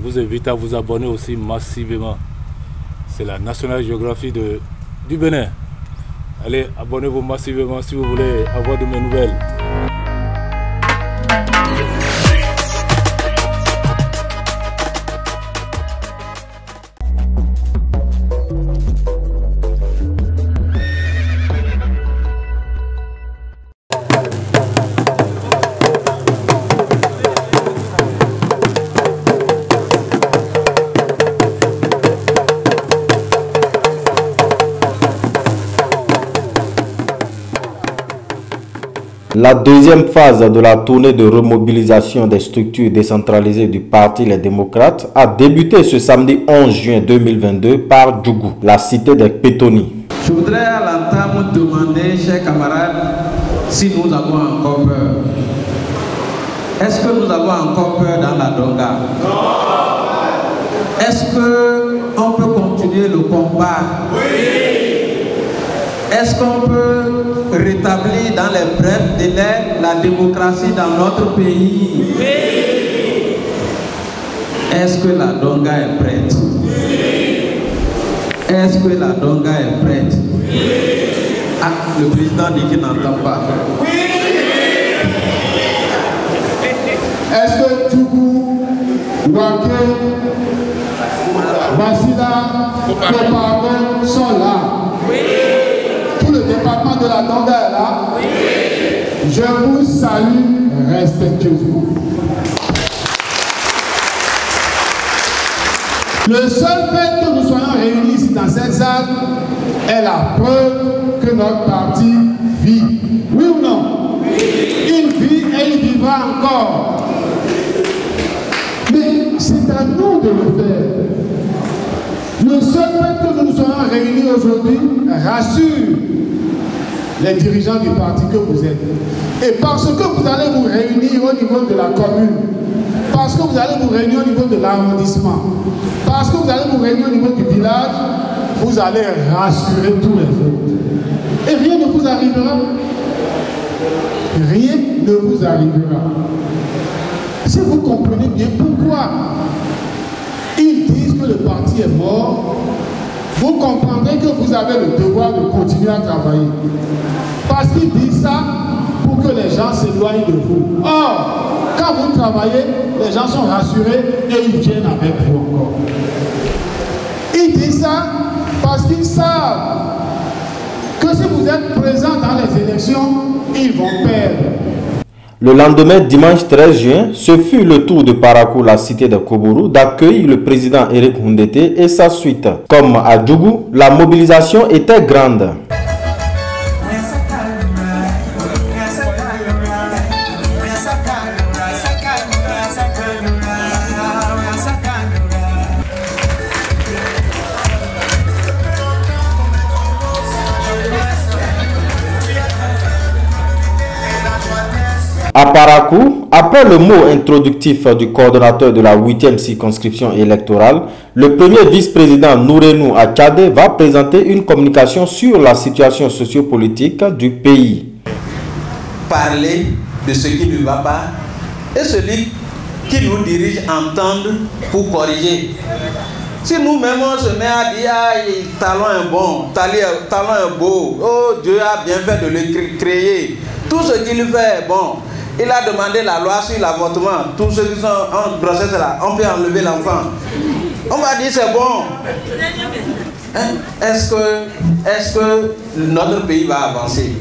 vous invite à vous abonner aussi massivement. C'est la National Geographic du Bénin. Allez, abonnez-vous massivement si vous voulez avoir de mes nouvelles. La deuxième phase de la tournée de remobilisation des structures décentralisées du Parti Les Démocrates a débuté ce samedi 11 juin 2022 par Djougou, la cité des Pétoni. Je voudrais à l'entame demander, chers camarades, si nous avons encore peur. Est-ce que nous avons encore peur dans la Donga? Est-ce qu'on peut continuer le combat? Oui. Est-ce qu'on peut rétablir dans les brefs délais la démocratie dans notre pays? Oui. Est-ce que la Donga est prête? Oui. Est-ce que la Donga est prête? Oui. Ah, le président dit qu'il n'entend pas. Oui. Est-ce que Djougou, Waké, Bassila, Kopago sont là? Oui. Tout le département de la Donga est là? Oui. Je vous salue respectueusement. Le seul fait que nous soyons réunis ici dans cette salle est la preuve que notre parti vit. Oui ou non? Oui. Il vit et il vivra encore. Mais c'est à nous de le faire. Le seul fait que nous soyons réunis aujourd'hui rassure les dirigeants du parti que vous êtes. Et parce que vous allez vous réunir au niveau de la commune, parce que vous allez vous réunir au niveau de l'arrondissement, parce que vous allez vous réunir au niveau du village, vous allez rassurer tous les autres. Et rien ne vous arrivera. Rien ne vous arrivera. Si vous comprenez bien pourquoi ils disent que le parti est mort, vous comprendrez que vous avez le devoir de continuer à travailler. Parce qu'ils disent ça pour que les gens s'éloignent de vous. Or, quand vous travaillez, les gens sont rassurés et ils viennent avec vous encore. Ils disent ça parce qu'ils savent que si vous êtes présent dans les élections, ils vont perdre. Le lendemain, dimanche 13 juin, ce fut le tour de Parakou, la cité de Kobourou, d'accueillir le président Eric Houndété et sa suite. Comme à Djougou, la mobilisation était grande. À Parakou, après le mot introductif du coordonnateur de la 8e circonscription électorale, le premier vice-président Nourenou Achade va présenter une communication sur la situation sociopolitique du pays. Parler de ce qui ne va pas et celui qui nous dirige entendre pour corriger. Si nous-mêmes on se met à dire ah, talon est bon, talon est beau, oh Dieu a bien fait de le créer, tout ce qu'il fait est bon. Il a demandé la loi sur l'avortement. Tous ceux qui sont en grossesse là, on peut enlever l'enfant. On va dire c'est bon. Hein? Est-ce que notre pays va avancer?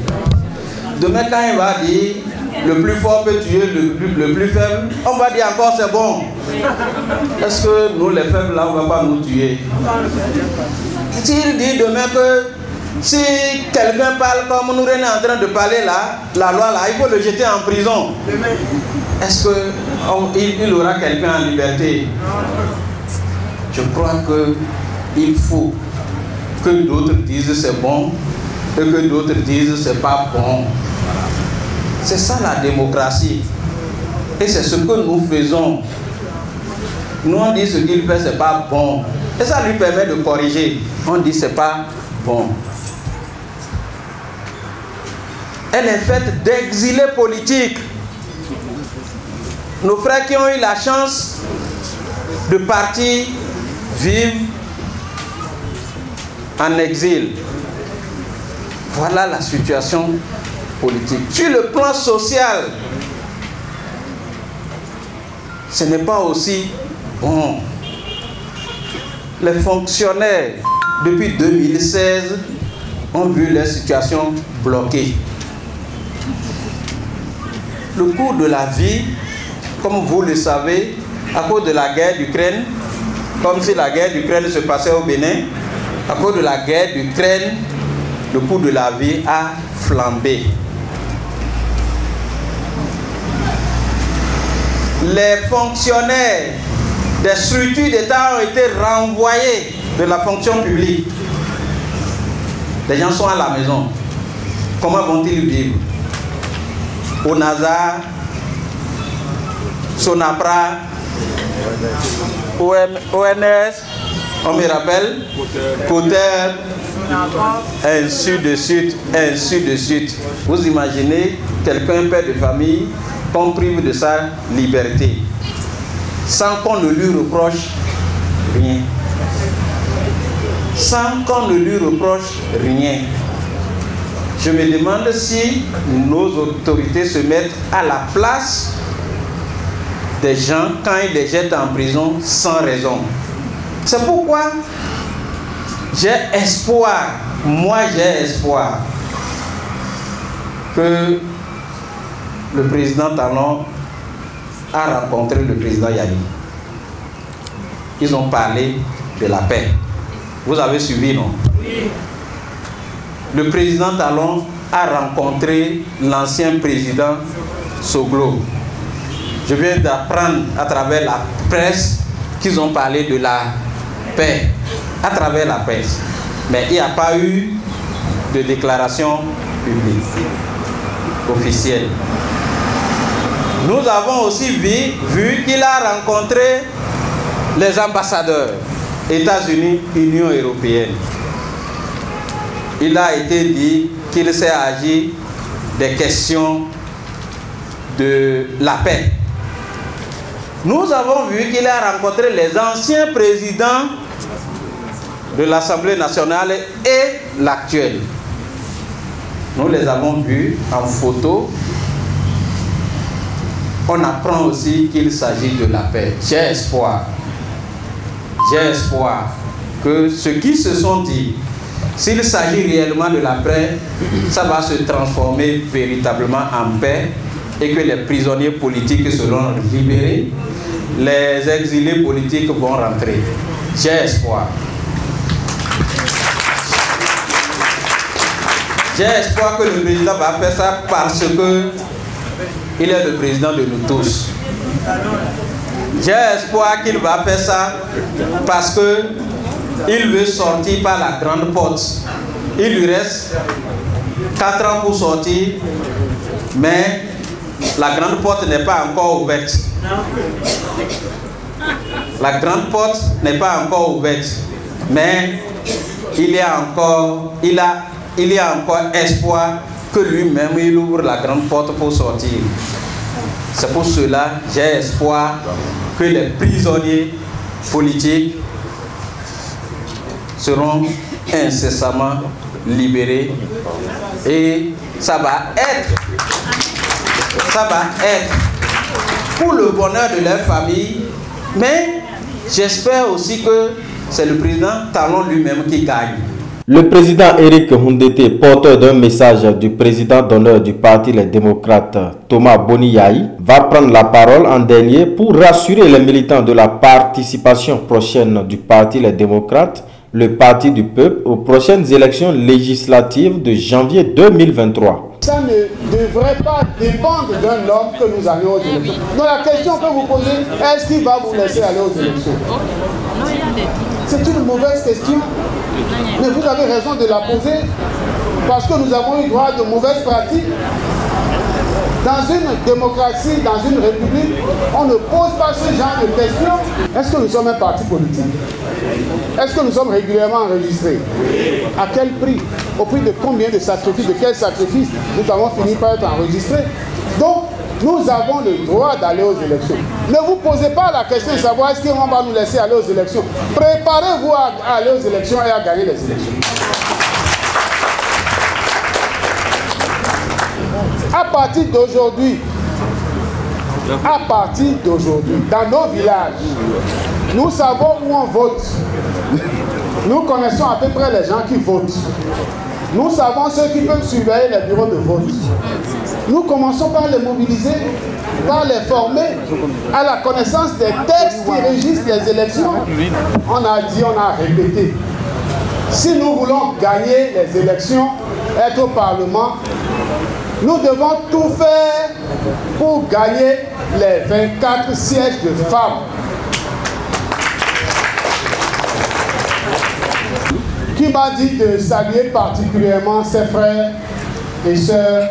Demain quand il va dire le plus fort peut tuer le plus faible, on va dire encore c'est bon. Est-ce que nous les faibles là on ne va pas nous tuer? S'il dit demain que si quelqu'un parle comme nous est en train de parler là, la loi là, il faut le jeter en prison. Est-ce qu'il aura quelqu'un en liberté? Je crois qu'il faut que d'autres disent c'est bon et que d'autres disent c'est pas bon. C'est ça la démocratie. Et c'est ce que nous faisons. Nous on dit ce qu'il fait c'est pas bon. Et ça lui permet de corriger. On dit c'est pas bon. Elle est faite d'exilés politiques. Nos frères qui ont eu la chance de partis vivent en exil. Voilà la situation politique. Sur le plan social, ce n'est pas aussi bon. Les fonctionnaires, depuis 2016, ont vu leur situation bloquée. Le coût de la vie, comme vous le savez, à cause de la guerre d'Ukraine, comme si la guerre d'Ukraine se passait au Bénin, à cause de la guerre d'Ukraine, le coût de la vie a flambé. Les fonctionnaires des structures d'État ont été renvoyés de la fonction publique. Les gens sont à la maison. Comment vont-ils vivre? Au NASA, Sonapra, ONS, on me rappelle, Coter, ainsi de suite, ainsi de suite. Vous imaginez quelqu'un, père de famille, qu'on prive de sa liberté, sans qu'on ne lui reproche rien. Sans qu'on ne lui reproche rien. Je me demande si nos autorités se mettent à la place des gens quand ils les jettent en prison sans raison. C'est pourquoi j'ai espoir, moi j'ai espoir que le président Talon a rencontré le président Yali. Ils ont parlé de la paix. Vous avez suivi, non? Oui. Le président Talon a rencontré l'ancien président Soglo. Je viens d'apprendre à travers la presse qu'ils ont parlé de la paix, à travers la presse. Mais il n'y a pas eu de déclaration publique, officielle. Nous avons aussi vu qu'il a rencontré les ambassadeurs, États-Unis, Union européenne. Il a été dit qu'il s'est agi des questions de la paix. Nous avons vu qu'il a rencontré les anciens présidents de l'Assemblée nationale et l'actuel. Nous les avons vus en photo. On apprend aussi qu'il s'agit de la paix. J'ai espoir que ceux qui se sont dit, s'il s'agit réellement de la paix, ça va se transformer véritablement en paix et que les prisonniers politiques seront libérés, les exilés politiques vont rentrer. J'ai espoir. J'ai espoir que le président va faire ça parce que il est le président de nous tous. J'ai espoir qu'il va faire ça parce que il veut sortir par la grande porte. Il lui reste 4 ans pour sortir, mais la grande porte n'est pas encore ouverte. La grande porte n'est pas encore ouverte, mais il y a encore espoir que lui-même il ouvre la grande porte pour sortir. C'est pour cela que j'ai espoir que les prisonniers politiques seront incessamment libérés et ça va être pour le bonheur de leur famille, mais j'espère aussi que c'est le président Talon lui-même qui gagne. Le président Éric Houndété, porteur d'un message du président d'honneur du parti Les Démocrates, Thomas Boniyahi, va prendre la parole en dernier pour rassurer les militants de la participation prochaine du parti Les Démocrates, le parti du peuple, aux prochaines élections législatives de janvier 2023. Ça ne devrait pas dépendre d'un homme que nous allions aux élections. Donc la question que vous posez, est-ce qu'il va vous laisser aller aux élections? C'est une mauvaise question. Mais vous avez raison de la poser parce que nous avons eu droit de mauvaises pratiques. Dans une démocratie, dans une république, on ne pose pas ce genre de questions. Est-ce que nous sommes un parti politique? Est-ce que nous sommes régulièrement enregistrés? À quel prix? Au prix de combien de sacrifices? De quels sacrifices nous avons fini par être enregistrés? Donc, Nous avons le droit d'aller aux élections. Ne vous posez pas la question de savoir est-ce qu'on va nous laisser aller aux élections. Préparez-vous à aller aux élections et à gagner les élections. À partir d'aujourd'hui, dans nos villages, nous savons où on vote. Nous connaissons à peu près les gens qui votent. Nous savons ceux qui peuvent surveiller les bureaux de vote. Nous commençons par les mobiliser, par les former à la connaissance des textes qui régissent les élections. On a dit, on a répété. Si nous voulons gagner les élections, être au Parlement, nous devons tout faire pour gagner les 24 sièges de femmes. Qui m'a dit de saluer particulièrement ses frères et sœurs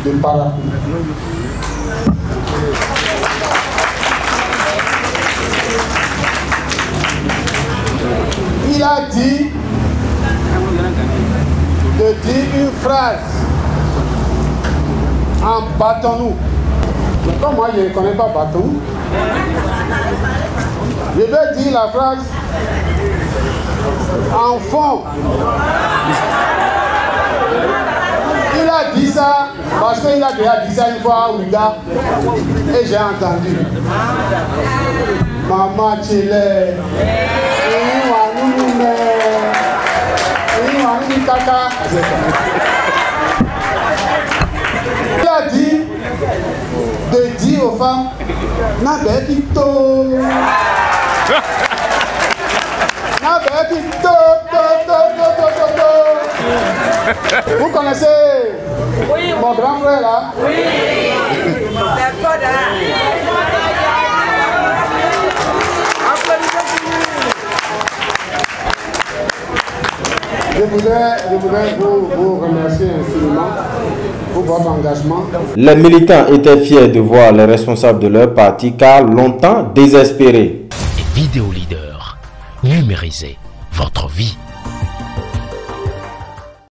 de Parakou. Il a dit de dire une phrase en battons-nous. Comme moi je ne connais pas battons, je vais dire la phrase enfant. Il a dit ça parce qu'il a déjà dit ça une fois à Ouida et j'ai entendu. Maman Tchélé, il a dit de dire aux femmes Nabekito. Vous connaissez mon grand frère là? Oui. Je voudrais vous remercier infiniment pour votre engagement. Les militants étaient fiers de voir les responsables de leur parti car longtemps désespérés. Vidéo Leader, numérisez votre vie.